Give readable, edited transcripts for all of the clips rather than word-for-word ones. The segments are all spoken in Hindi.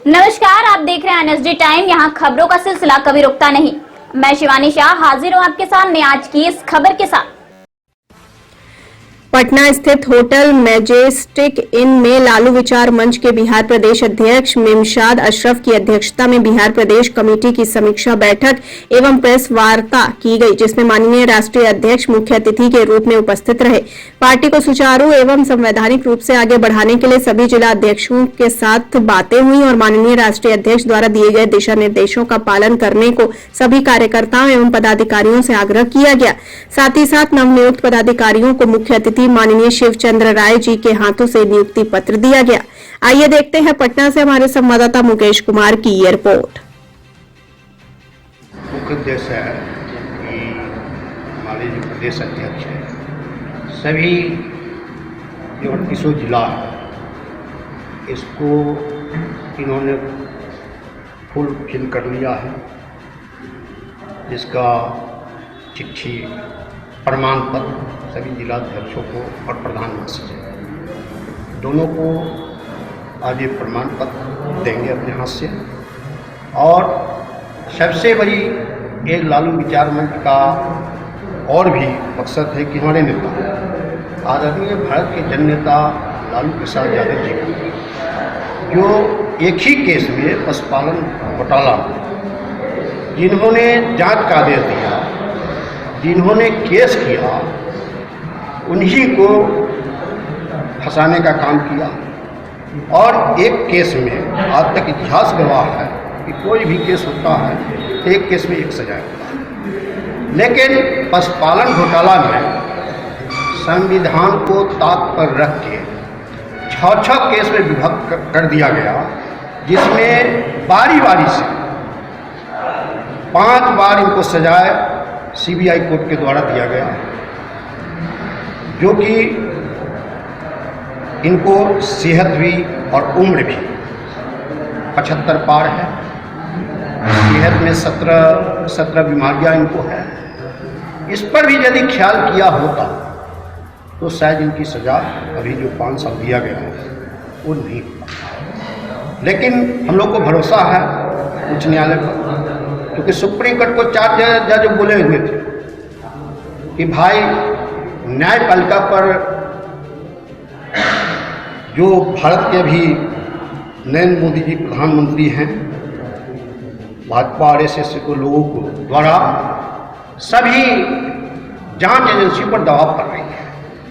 नमस्कार, आप देख रहे हैं एनएसडी टाइम। यहाँ खबरों का सिलसिला कभी रुकता नहीं। मैं शिवानी शाह हाजिर हूँ आपके सामने आज की इस खबर के साथ। पटना स्थित होटल मैजेस्टिक इन में लालू विचार मंच के बिहार प्रदेश अध्यक्ष मेमशाद अशरफ की अध्यक्षता में बिहार प्रदेश कमेटी की समीक्षा बैठक एवं प्रेस वार्ता की गई, जिसमें माननीय राष्ट्रीय अध्यक्ष मुख्य अतिथि के रूप में उपस्थित रहे। पार्टी को सुचारू एवं संवैधानिक रूप से आगे बढ़ाने के लिए सभी जिला अध्यक्षों के साथ बातें हुई और माननीय राष्ट्रीय अध्यक्ष द्वारा दिए गए दिशा निर्देशों का पालन करने को सभी कार्यकर्ताओं एवं पदाधिकारियों से आग्रह किया गया। साथ ही साथ नवनियुक्त पदाधिकारियों को मुख्य अतिथि माननीय शिवचंद्र राय जी के हाथों से नियुक्ति पत्र दिया गया। आइए देखते हैं पटना से हमारे संवाददाता मुकेश कुमार की ये रिपोर्ट। मुख्य उद्देश्य है कि हमारे जो प्रदेश अध्यक्ष हैं सभी जो 38 जिला है इसको इन्होंने फुल फिल कर लिया है, जिसका चिट्ठी प्रमाण पत्र सभी जिलाध्यक्षों को और प्रधानमंत्री दोनों को आज ये प्रमाण पत्र देंगे अपने हाथ से। और सबसे बड़ी एक लालू विचार मंच का और भी मकसद है कि हमारे नेता आदरणीय भारत के जन नेता लालू प्रसाद यादव जी जो एक ही केस में पशुपालन घोटाला जिन्होंने जांच का आदेश दिया, जिन्होंने केस किया, उन्हीं को फंसाने का काम किया। और एक केस में आज तक इतिहास गवाह है कि कोई भी केस होता है एक केस में एक सजा होता है, लेकिन पशुपालन घोटाला में संविधान को ताक पर रख के 6 केस में विभक्त कर दिया गया, जिसमें बारी बारी से 5 बार इनको सजाए सीबीआई कोर्ट के द्वारा दिया गया, जो कि इनको सेहत भी और उम्र भी 75 पार है। सेहत में 17 बीमारियां इनको है। इस पर भी यदि ख्याल किया होता तो शायद इनकी सज़ा अभी जो 5 साल दिया गया है वो नहीं होता। लेकिन हम लोग को भरोसा है उच्च न्यायालय पर, क्योंकि सुप्रीम कोर्ट को 4 जज बोले हुए थे कि भाई न्यायपालिका पर जो भारत के अभी नरेंद्र मोदी जी प्रधानमंत्री हैं, भाजपा RSS के लोगों को द्वारा सभी जांच एजेंसी पर दबाव कर रही है,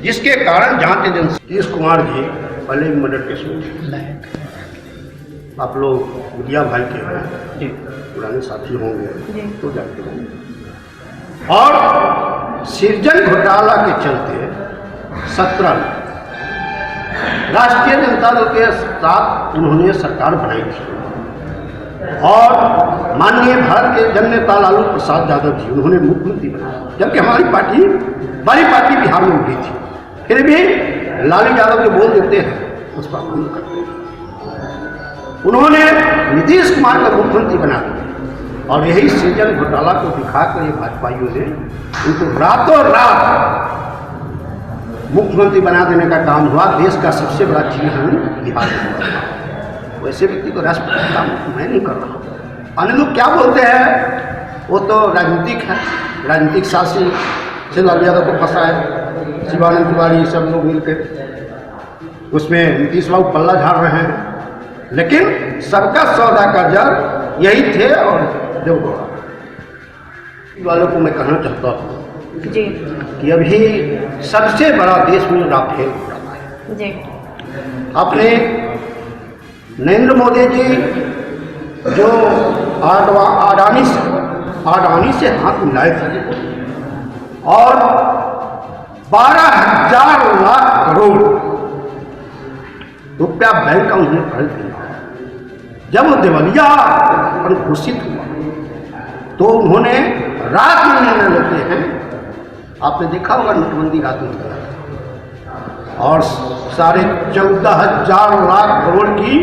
जिसके कारण जांच एजेंसी नीतीश कुमार जी पहले भी मर्डर केस में थे। आप लोग गुड़िया भाई के हैं, पुराने साथी होंगे तो जानते होंगे। और सृजन घोटाला के चलते 17 राष्ट्रीय जनता दल के साथ उन्होंने सरकार बनाई थी और माननीय भारत के जन नेता लालू प्रसाद यादव जी उन्होंने मुख्यमंत्री बनाया, जबकि हमारी पार्टी बड़ी पार्टी बिहार में उठी थी। फिर भी लालू यादव जो बोल देते हैं उस पर हम करते हैं। उन्होंने नीतीश कुमार को मुख्यमंत्री बना दिया और यही सृजन घोटाला को दिखाकर ये भाजपाइयों ने उनको रातों रात मुख्यमंत्री बना देने का काम हुआ। देश का सबसे बड़ा चीज हम बिहार में। वैसे व्यक्ति को राष्ट्रपति काम मैं नहीं कर रहा हूँ। अन्य लोग क्या बोलते हैं वो तो राजनीतिक है, राजनीतिक शासन से लालू यादव को फंसा है। शिवानंद तिवारी सब लोग मिलकर उसमें नीतीश बाबू पल्ला झाड़ रहे हैं, लेकिन सबका सौदा का जड़ यही थे। और देवगौड़ा वालों को मैं कहना चाहता हूँ कि अभी सबसे बड़ा देश में राफेल हो रहा है। अपने नरेंद्र मोदी जी जो अडानी से हाथ मिलाए थे और 12,000 लाख करोड़ रुपया बैंक का उन्होंने खरीद लिया। जब वो दिवालिया पर घोषित हुआ तो उन्होंने रात में निर्णय लेते हैं। आपने देखा होगा नोटबंदी रात में करा और 14,500 लाख करोड़ की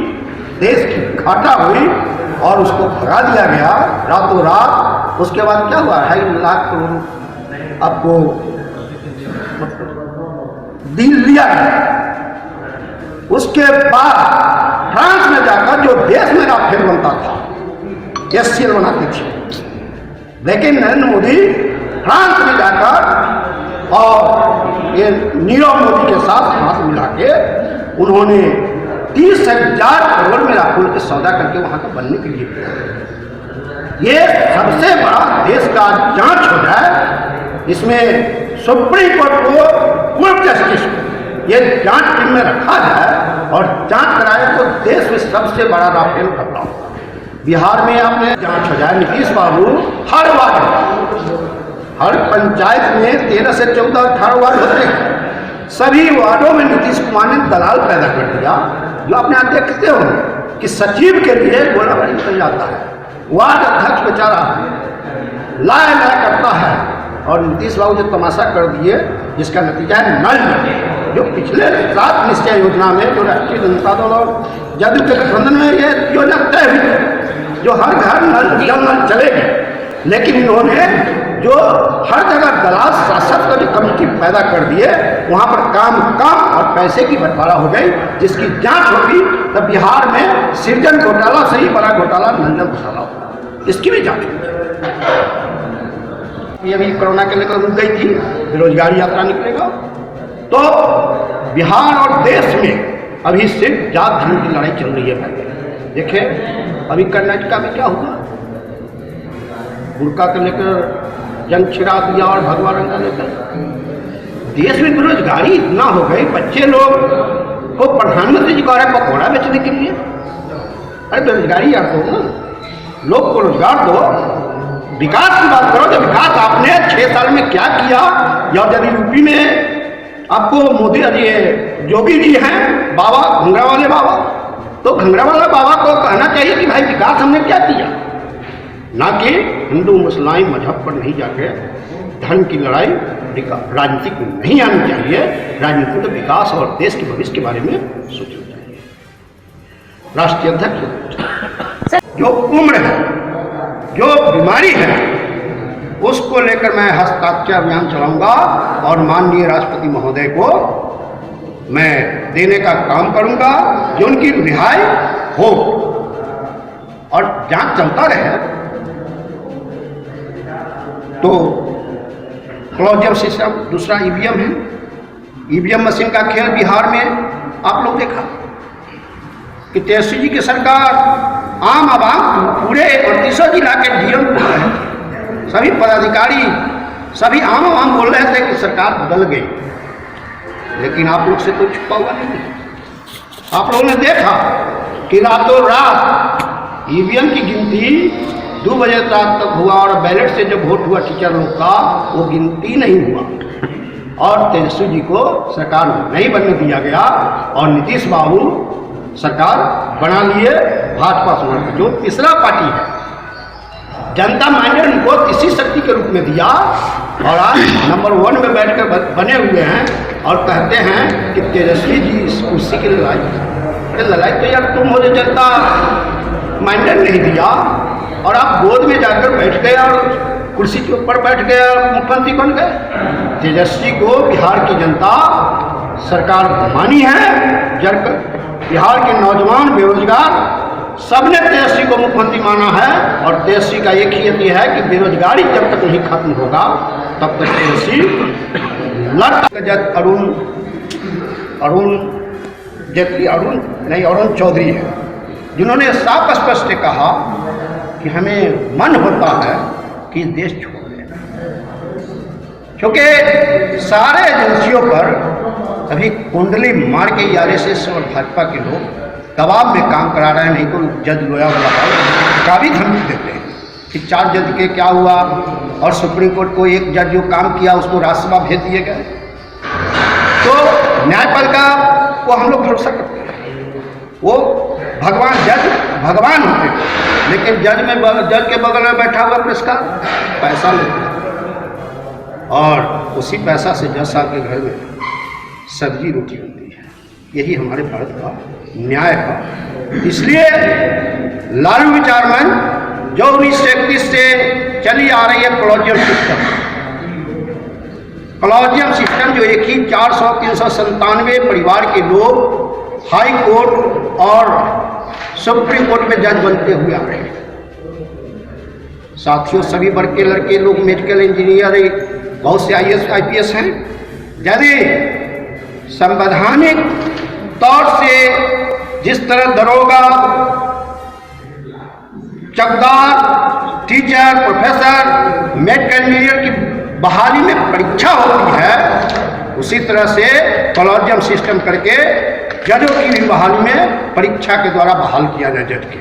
देश की घाटा हुई और उसको भगा दिया गया रातों रात। उसके बाद क्या हुआ, 2.5 लाख करोड़ आपको दिया गया। उसके बाद फ्रांस में जाकर जो देश में राफेल बनता था, एससीएल बनाती थी, लेकिन नरेंद्र मोदी फ्रांस में जाकर और ये नीरव मोदी के साथ हाथ मिला के उन्होंने 30,000 करोड़ में राफेल के सौदा करके वहां का बनने के लिए किया। ये सबसे बड़ा देश का जांच हो जाए, इसमें सुप्रीम कोर्ट को, चीफ जस्टिस को ये जांच टीम में रखा जाए और जांच कराए तो देश में सबसे बड़ा राफेल घपला होगा। बिहार में आपने जांच हो जाए, नीतीश बाबू हर वार्ड, हर पंचायत में 13 से 14, 18 वार्ड होते हैं, सभी वार्डों में नीतीश कुमार ने दलाल पैदा कर दिया। जो अपने आप देखते हो कि सचिव के लिए गोलाबारी निकल जाता है, वार्ड अध्यक्ष बेचारा लाया करता है, और नीतीश बाबू जो तमाशा कर दिए जिसका नतीजा है नल। जो पिछले 7 निश्चय योजना में जो राष्ट्रीय जनता दल और जदयू के गठबंधन में ये योजना तय हुई, जो हर घर नल जल नल चलेगी, लेकिन इन्होंने जो हर जगह दलाल शासक का जो कमेटी पैदा कर दिए, वहाँ पर काम और पैसे की बंटवारा हो गई, जिसकी जांच होगी तब बिहार में सृजन घोटाला से ही बड़ा घोटाला नल जल घोटाला होगा, इसकी भी जांच होगी। ये अभी कोरोना के लेकर रुक गई थी, बेरोजगारी यात्रा निकलेगा, तो बिहार और देश में अभी सिर्फ जात धर्म की लड़ाई चल रही है। देखिए अभी कर्नाटक में क्या हुआ, बुर्का को लेकर जंग छिड़ा दिया और भगवा रंग का लेकर। देश में बेरोजगारी इतना हो गई, बच्चे लोग को प्रधानमंत्री जी कह रहे पकौड़ा बेचने के लिए। अरे बेरोजगारी यार दो ना, लोग को रोजगार दो, विकास की बात करो। तो विकास आपने 6 साल में क्या किया, या यदि यूपी में आपको मोदी जी योगी जी हैं बाबा घंगरावाले बाबा, तो घंगरावाला बाबा को कहना चाहिए कि भाई विकास हमने क्या किया, ना कि हिंदू मुस्लिम मजहब पर नहीं जाके धर्म की लड़ाई राजनीति में नहीं आनी चाहिए। राजनीति में तो विकास और देश के भविष्य के बारे में सोचना चाहिए। राष्ट्रीय अध्यक्ष जो उम्र है, जो बीमारी है, उसको लेकर मैं हस्ताक्षर अभियान चलाऊंगा और माननीय राष्ट्रपति महोदय को मैं देने का काम करूंगा जो उनकी रिहाई हो और जांच चलता रहे। तो क्लोजियम सिस्टम, दूसरा ईवीएम है, ईवीएम मशीन का खेल बिहार में आप लोग देखा कि तेजस्वी जी की सरकार आम आवाम पूरे 38 जिला के डीएम सभी पदाधिकारी सभी आम आवाम बोल रहे थे कि सरकार बदल गई, लेकिन आप लोग से तो छुपा हुआ नहीं। आप लोगों ने देखा कि रातों रात ईवीएम की गिनती 2 बजे रात तक हुआ और बैलेट से जब वोट हुआ टीचर लोग का, वो गिनती नहीं हुआ और तेजस्वी जी को सरकार नहीं बनने दिया गया और नीतीश बाबू सरकार बना लिए भाजपा समाज, जो तीसरा पार्टी है। जनता माइंडेड उनको तीसरी शक्ति के रूप में दिया और आज नंबर 1 में बैठकर बने हुए हैं और कहते हैं कि तेजस्वी जी इस कुर्सी की लड़ाई तो यार तुम मुझे जनता माइंडेड नहीं दिया और आप गोद में जाकर बैठ गए और कुर्सी के ऊपर बैठ गए और मुख्यमंत्री बन गए। तेजस्वी को बिहार की जनता सरकार मानी है, बिहार के नौजवान बेरोजगार सबने तेजस्वी को मुख्यमंत्री माना है और तेजस्वी का एक ही यति है कि बेरोजगारी जब तक नहीं खत्म होगा तब तक तेजस्वी अरुण चौधरी है, जिन्होंने साफ स्पष्ट कहा कि हमें मन होता है कि देश छोड़ दें, क्योंकि सारे एजेंसियों पर अभी कुंडली मार के आरएसएस और भाजपा के लोग दबाव में काम करा रहे हैं। नहीं तो जज लोया का भी धमकी देते हैं कि 4 जज के क्या हुआ और सुप्रीम कोर्ट को एक जज जो काम किया उसको राज्यसभा भेज दिए गए। तो न्यायपालिका को हम लोग भरोसा करते हैं, वो जज भगवान होते हैं, लेकिन जज के बगल में बैठा हुआ पुरस्कार पैसा लेते हैं और उसी पैसा से जज साहब के घर में सब्जी रोटी होती है। यही हमारे भारत का न्याय है। इसलिए लालू विचार मंच जो 1931 से चली आ रही है कॉलोजियम सिस्टम जो एक ही 400-397 परिवार के लोग हाई कोर्ट और सुप्रीम कोर्ट में जज बनते हुए आ रहे हैं। साथियों, सभी वर्ग के लड़के लोग मेडिकल इंजीनियर, बहुत से IAS IPS हैं। यदि संवैधानिक तौर से जिस तरह दरोगा, चौकीदार, टीचर, प्रोफेसर, मेडिकल इंजीनियर की बहाली में परीक्षा होती है, उसी तरह से कॉलेजियम सिस्टम करके जजों की भी बहाली में परीक्षा के द्वारा बहाल किया जाए जज के,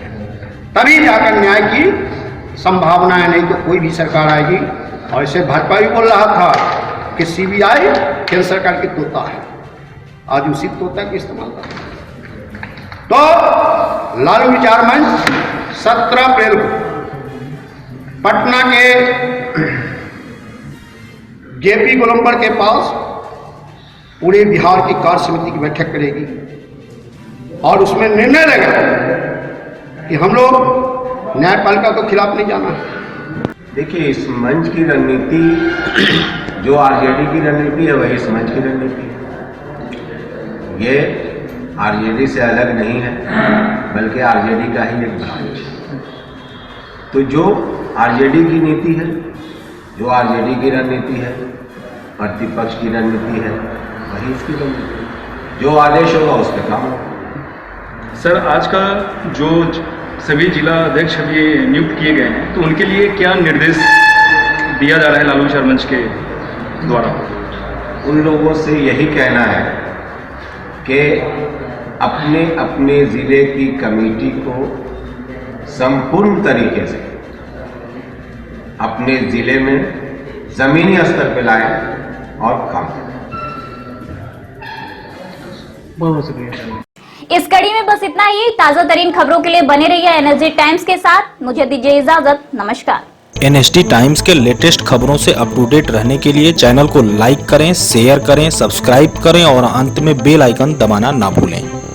तभी जाकर न्याय की संभावना है। नहीं तो कोई भी सरकार आएगी। और इसे भाजपा भी बोल रहा था कि CBI केंद्र सरकार की तोता है, आज उसी तोता का इस्तेमाल कर। तो लालू विचार मंच 17 अप्रैल को पटना के JP गोलंबर के पास पूरे बिहार की कार्य समिति की बैठक करेगी और उसमें निर्णय लेगा कि हम लोग न्यायपालिका के खिलाफ नहीं जाना है। देखिए, इस मंच की रणनीति जो RJD की रणनीति है वही इस मंच की रणनीति है। ये RJD से अलग नहीं है, बल्कि RJD का ही एक भाग है। तो जो RJD की नीति है, जो RJD की रणनीति है, प्रतिपक्ष की रणनीति है, वही इसकी रणनीति है। जो आदेश होगा उस पर काम होगा। सर, आज का जो सभी जिला अध्यक्ष अभी नियुक्त किए गए हैं, तो उनके लिए क्या निर्देश दिया जा रहा है लालू विचार मंच के द्वारा? उन लोगों से यही कहना है कि अपने अपने ज़िले की कमेटी को संपूर्ण तरीके से अपने ज़िले में ज़मीनी स्तर पर लाएं और काम करें। बहुत शुक्रिया। इस कड़ी में बस इतना ही। ताजा तरीन खबरों के लिए बने रहिए NSD टाइम्स के साथ। मुझे दीजिए इजाजत। नमस्कार। NSD टाइम्स के लेटेस्ट खबरों से अप टू डेट रहने के लिए चैनल को लाइक करें, शेयर करें, सब्सक्राइब करें और अंत में बेल आइकन दबाना ना भूलें।